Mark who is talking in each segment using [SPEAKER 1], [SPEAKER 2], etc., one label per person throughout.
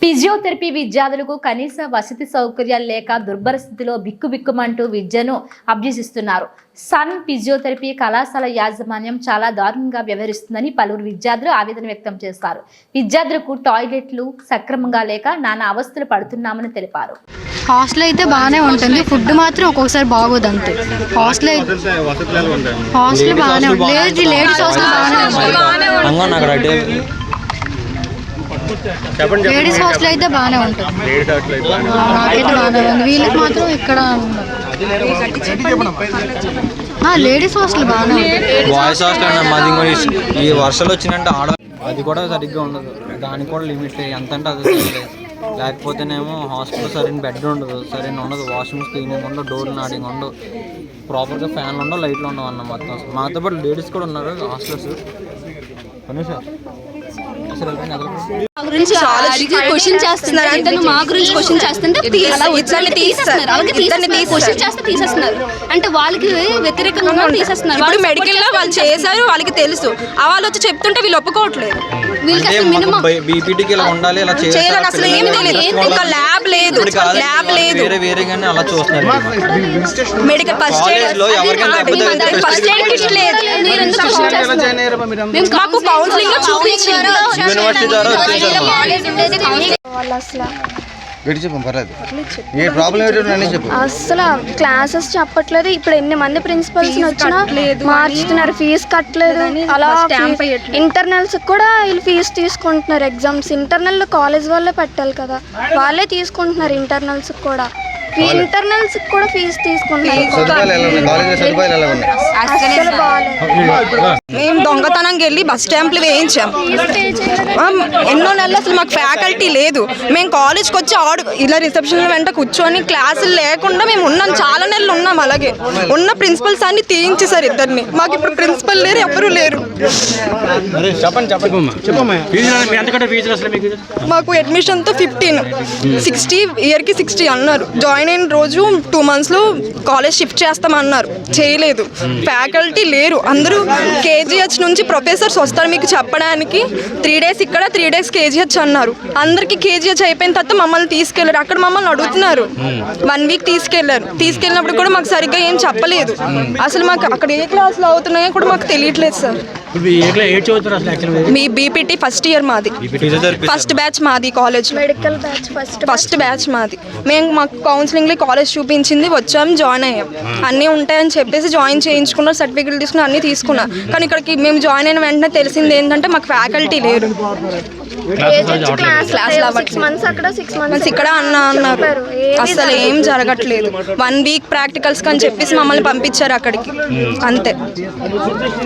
[SPEAKER 1] Physiotherapy విద్యార్థులకు కనీస వసతి సౌకర్యాలు లేక దుర్భర స్థితిలో బిక్కుబిక్కుమంటూ విద్యను అభ్యసిస్తున్నారు. సన్ ఫిజియోథెరపీ కళాశాల యాజమాన్యం చాలా దారుణంగా వ్యవహరిస్తుందని పలువురు విద్యార్థులు ఆవేదన వ్యక్తం చేశారు. విద్యార్థులకు టాయిలెట్లు సక్రమంగా లేక నానా అవస్థలు పడుతున్నామని తెలిపారు.
[SPEAKER 2] హాస్టల్ అయితే బాగానే ఉంటుంది, ఫుడ్ మాత్రం ఒక్కొక్కసారి బాగోదు అంతే. హాస్టల్ బాగానే ఉంటుంది, లేడీస్ హాస్టల్ లేడీస్ హాస్టల్ అయితే బాగానే ఉంటుంది. నాకైతే బాగానే ఉంది, వీళ్ళకి మాత్రం ఇక్కడ లేడీస్ హాస్టల్ బాగానే ఉంటుంది.
[SPEAKER 3] బాయ్స్ హాస్టల్ అన్న మాది కూడా ఈ వర్షాలు వచ్చిందంటే అది కూడా సరిగ్గా ఉండదు, దానికి కూడా లిమిట్ ఎంత అంటే అది లేకపోతేనేమో హాస్టల్లో సరైన బెడ్ ఉండదు, సరైన ఉండదు, వాష్రూమ్స్ క్లీనింగ్ ఉండదు, డోర్లు నాటింగ్ ఉండవు, ప్రాపర్గా ఫ్యాన్లు ఉండవు, లైట్లు ఉండవు అన్న మొత్తం. మాతో పాటు లేడీస్ కూడా ఉన్నారు హాస్టల్స్.
[SPEAKER 4] మా గురించి క్వశ్చన్ చేస్తున్నారు అంటే మా గురించి క్వశ్చన్ చేస్తుంటే తీసేస్తున్నారు అంటే వాళ్ళకి వ్యతిరేకంగా తీసేస్తున్నారు. వాళ్ళు మెడికల్ లో వాళ్ళు చేశారు, వాళ్ళకి తెలుసు, వాళ్ళు వచ్చి చెప్తుంటే వీళ్ళు ఒప్పుకోవట్లేదు. వీళ్ళకి అసలు మినిమం బీపీటీకి ఇలా ఉండాలి, ఇలా చేయాలి అసలు ఏం తెలియదు. ఇంకా ల్యాబ్ లేదు,
[SPEAKER 3] అలా చూస్తున్నారు.
[SPEAKER 4] మెడికల్ ఫస్ట్ ఎయిడ్ కిట్ లేదు. మాకు కౌన్సిలింగ్ లో చూపించారు.
[SPEAKER 5] అసలు క్లాసెస్ చెప్పట్లేదు. ఇప్పుడు ఎన్ని మంది ప్రిన్సిపల్స్ వచ్చినా మార్చుతున్నారు, ఫీజు కట్టలేదు. అలా ఇంటర్నల్స్ కూడా వీళ్ళు ఫీజు తీసుకుంటున్నారు. ఎగ్జామ్స్ ఇంటర్నల్ కాలేజ్ వాళ్ళే పెట్టాలి కదా, వాళ్ళే తీసుకుంటున్నారు. ఇంటర్నల్స్ కూడా ఫీజు తీసుకుంటున్నారు.
[SPEAKER 4] మేము దొంగతనంకి వెళ్ళి బస్ స్టాంప్లు వేయించాం. ఎన్నో నెలలు అసలు మాకు ఫ్యాకల్టీ లేదు. మేము కాలేజ్కి వచ్చి ఇలా రిసెప్షన్ వెంట కూర్చొని క్లాసులు లేకుండా మేము ఉన్నాం, చాలా నెలలు ఉన్నాం. అలాగే ఉన్న ప్రిన్సిపల్స్ అన్ని తీయించేసారు ఇద్దరిని. మాకు ఇప్పుడు ప్రిన్సిపల్ లేరు, ఎవరు లేరు. మాకు అడ్మిషన్తో 15, 60 ఇయర్కి 60 అన్నారు. జాయిన్ అయిన రోజు 2 monthsలో కాలేజ్ షిఫ్ట్ చేస్తామన్నారు, చేయలేదు. ఫ్యాకల్టీ లేరు. అందరూ కేజీహెచ్ నుంచి ప్రొఫెసర్స్ వస్తారు మీకు చెప్పడానికి. 3 days ఇక్కడ, 3 days కేజీహెచ్ అన్నారు. అందరికి కేజీహెచ్ అయిపోయిన తర్వాత మమ్మల్ని తీసుకెళ్లారు. అక్కడ మమ్మల్ని అడుగుతున్నారు. 1 week తీసుకెళ్ళినప్పుడు కూడా మాకు సరిగ్గా ఏం చెప్పలేదు. అసలు మాకు అక్కడ ఏ క్లాసులు అవుతున్నాయో కూడా మాకు తెలియట్లేదు సార్. మీ బీపీటీ ఫస్ట్ ఇయర్ మాది, ఫస్ట్ బ్యాచ్ మాది college,
[SPEAKER 5] medical batch
[SPEAKER 4] first batch మాది. మేము మాకు కౌన్సిలింగ్లో కాలేజ్ చూపించింది, వచ్చాము, జాయిన్ అయ్యాం. అన్నీ ఉంటాయని చెప్పేసి జాయిన్ చేయించుకున్నాం, సర్టిఫికెట్లు తీసుకున్నాం, అన్నీ తీసుకున్నాం. కానీ ఇక్కడికి మేము జాయిన్ అయిన వెంటనే తెలిసింది ఏంటంటే మాకు ఫ్యాకల్టీ లేరు. ఇక్కడ అన్నారు అసలు ఏం జరగట్లేదు. 1 week ప్రాక్టికల్స్ అని చెప్పేసి మమ్మల్ని పంపించారు అక్కడికి, అంతే.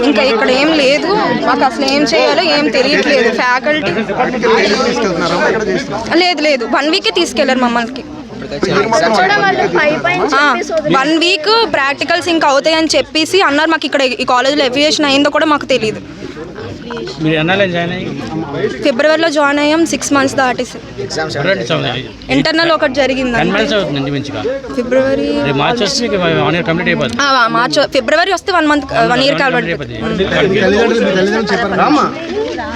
[SPEAKER 4] ఇంకా ఇక్కడ ఏం లేదు, మాకు అసలు ఏం చేయాలో ఏం తెలియట్లేదు. ఫ్యాకల్టీ లేదు, 1 week తీసుకెళ్లారు మమ్మల్ని. 1 week ప్రాక్టికల్స్ ఇంకా అవుతాయని చెప్పేసి అన్నారు. మాకు ఇక్కడ ఈ కాలేజ్లో ఎఫిలియేషన్ అయిందో కూడా మాకు తెలియదు. ఫిబ్రవరిలో జాయిన్ అయ్యాం, 6 months దాటేసి. ఇంటర్నల్ ఒకటి జరిగింది ఫిబ్రవరి, ఫిబ్రవరి వస్తే 1 year కాబట్టి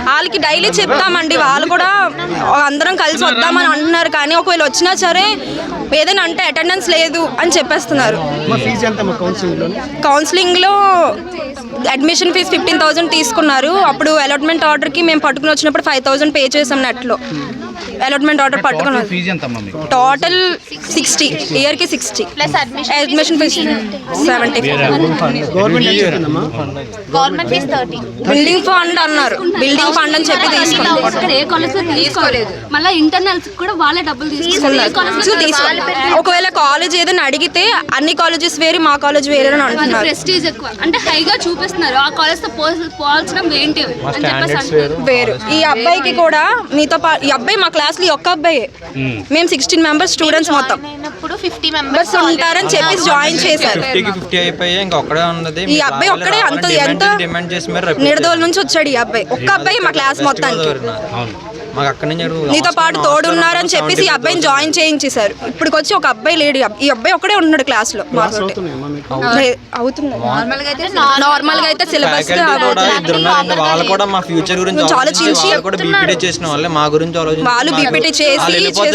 [SPEAKER 4] వాళ్ళకి డైలీ చెప్తామండి. వాళ్ళు కూడా అందరం కలిసి వద్దామని అంటున్నారు. కానీ ఒకవేళ వచ్చినా సరే ఏదైనా అంటే అటెండెన్స్ లేదు అని చెప్పేస్తున్నారు. కౌన్సిలింగ్లో అడ్మిషన్ ఫీజు 15,000 తీసుకున్నారు. అప్పుడు అలాట్మెంట్ ఆర్డర్కి మేము పట్టుకుని వచ్చినప్పుడు 5,000 పే చేసాం నెట్లో. అలాట్మెంట్ ఆర్డర్ పట్టుకున్నాం. టోటల్ 60, ఇయర్కి 60 అడ్మిషన్ ఫీజు 70. బిల్డింగ్ ఫండ్ అన్నారు, బిల్డింగ్ ఫండ్ అని చెప్పి
[SPEAKER 2] తీసుకోలేదు. మళ్ళీ ఇంటర్నల్స్ కూడా వాళ్ళే డబ్బులు తీసుకున్నారు.
[SPEAKER 4] ఒకవేళ కాలేజ్ ఏదైనా అడిగితే అన్ని కాలేజెస్ వేరే, మా కాలేజ్ వేరే అని అంటున్నారు.
[SPEAKER 2] ప్రెస్టీజ్ ఎక్కువ అంటే హైగా చూపిస్తున్నారు. ఆ కాలేజ్ తో పోల్చడం ఏంటి అని చెప్పేసి
[SPEAKER 4] వేరు. ఈ అబ్బాయికి కూడా మీతో ఈ అబ్బాయి మా క్లాస్ లో ఒక్క అబ్బాయి, మేము 16 members స్టూడెంట్స్ మొత్తం
[SPEAKER 5] 50 members
[SPEAKER 4] ఉంటారని చెప్పి జాయిన్ చేశారు. ఈ అబ్బాయి ఒక్కడే ఎంత నిడదోల నుంచి వచ్చాడు. ఈ అబ్బాయి ఒక్క అబ్బాయి మా క్లాస్ మొత్తానికి.
[SPEAKER 3] మాకు అక్కడి నుంచి
[SPEAKER 4] నీతో పాటు తోడు ఉన్నారని చెప్పేసి ఈ అబ్బాయిని జాయిన్ చేయించేశారు. ఇప్పుడు వచ్చి ఒక అబ్బాయి లేడు, ఈ అబ్బాయి ఒకడే ఉంటున్నాడు క్లాస్ లో. అవుతుంది నార్మల్ గా అయితే సిలబస్
[SPEAKER 3] వాళ్ళు కూడా మా ఫ్యూచర్ గురించి
[SPEAKER 4] ఆలోచించి
[SPEAKER 3] కూడా బీపీటీ చేసిన వాళ్ళే మా గురించి
[SPEAKER 4] వాళ్ళు బీపీటీ చేసి